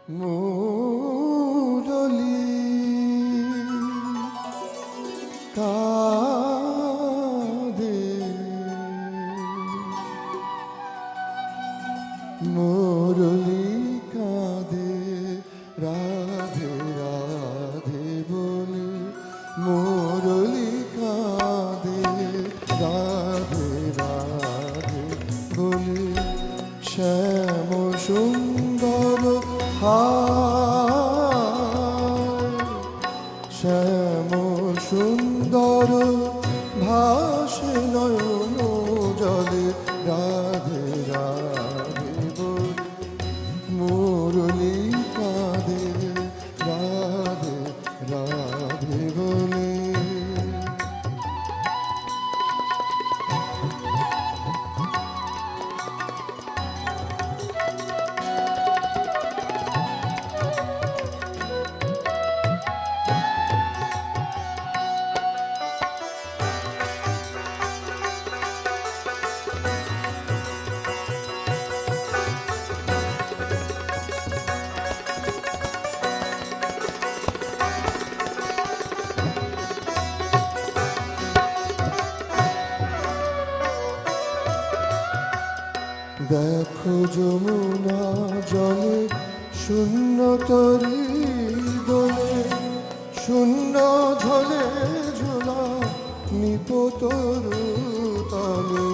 মুরলী কাঁদে, মুরলী কাঁদে, রাধে রাধে বলে। মুরলী কাঁদে, রাধে রাধে বলে। শ্যাম সুন্দর হায়, শ্যাম সুন্দর ভাসে নয়ন জলে। রাধে রাধে বলে। মুরলী কাঁদে, রাধে রাধে বলে। দেখো যমুনা জলে শূন্য তরি দোলে। শূন্য ঝলে ঝোলা নিপতরু তলে।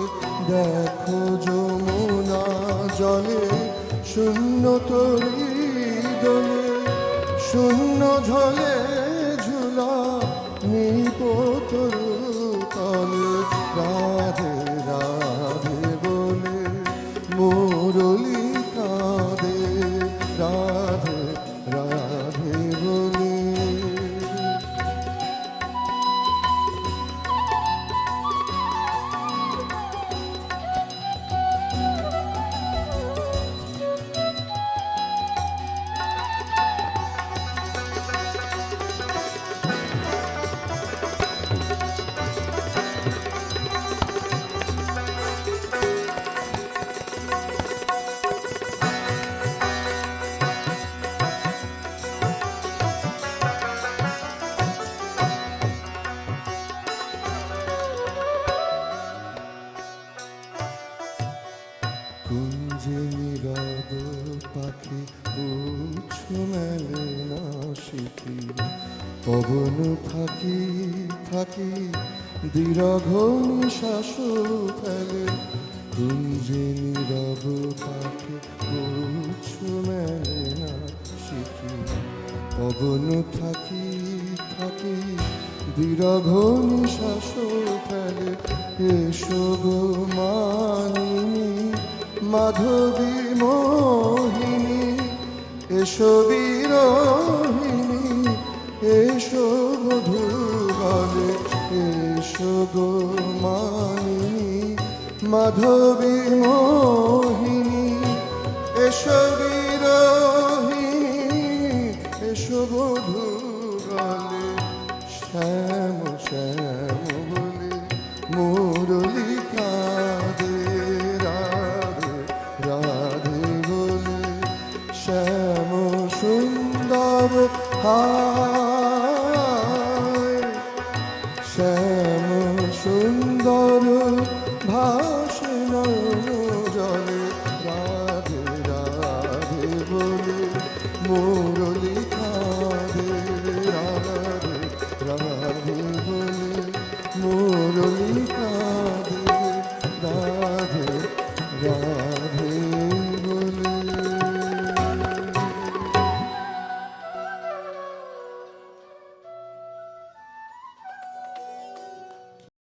দেখো যমুনা জলে শূন্য তরি দোলে। শূন্য ঝলে ঝোলা নিপতরু তলে। রাধে রাধে বলে। মুরলী কাঁদে, রাধে রাধে বলে। কুঞ্জে নীরব পাখি পুচ্ছ মেলে না শিখি। পবন থাকি থাকি দীর্ঘ নিঃশ্বাস ফেলে। কুঞ্জে নীরব পাখি পুচ্ছ মেলে না শিখি। পবন থাকি থাকি দীর্ঘ নিঃশ্বাস ফেলে। এসো গো মানিনী মাধবী মোহিনী, এসো বিরোহিনী, এসো বধূ বলে। এসো গো মানিনী মাধবী মোহিনী, এসো বিরোহিনী, এসো বধূ বলে। শ্যাম শ্যাম বলে। মুরলী কাঁদে, রাধে রাধে বলে। শ্যাম সুন্দর হায়, শ্যাম সুন্দর ভাসে নয়ন জলে। রাধে রাধে বলে। মুরলী কাঁদে, রাধে রাধে বলে। মুরলী